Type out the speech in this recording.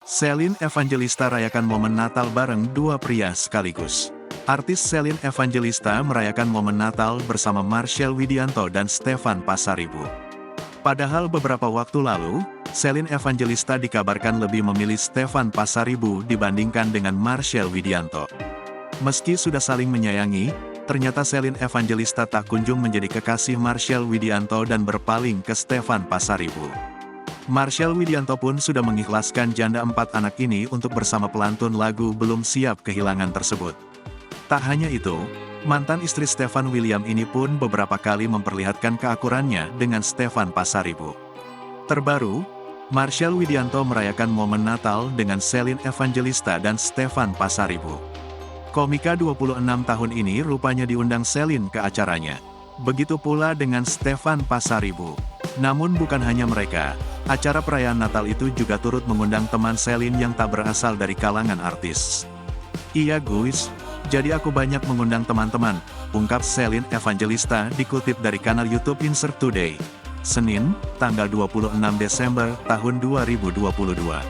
Celine Evangelista rayakan momen Natal bareng dua pria sekaligus. Artis Celine Evangelista merayakan momen Natal bersama Marcel Widianto dan Stefan Pasaribu. Padahal beberapa waktu lalu, Celine Evangelista dikabarkan lebih memilih Stefan Pasaribu dibandingkan dengan Marcel Widianto. Meski sudah saling menyayangi, ternyata Celine Evangelista tak kunjung menjadi kekasih Marcel Widianto dan berpaling ke Stefan Pasaribu. Marcel Widianto pun sudah mengikhlaskan janda 4 anak ini untuk bersama pelantun lagu Belum Siap Kehilangan tersebut. Tak hanya itu, mantan istri Stefan William ini pun beberapa kali memperlihatkan keakurannya dengan Stefan Pasaribu. Terbaru, Marcel Widianto merayakan momen Natal dengan Celine Evangelista dan Stefan Pasaribu. Komika 26 tahun ini rupanya diundang Celine ke acaranya. Begitu pula dengan Stefan Pasaribu. Namun bukan hanya mereka, acara perayaan Natal itu juga turut mengundang teman Celine yang tak berasal dari kalangan artis. "Iya guys, jadi aku banyak mengundang teman-teman," ungkap Celine Evangelista dikutip dari kanal YouTube Insert Today. Senin, tanggal 26 Desember tahun 2022.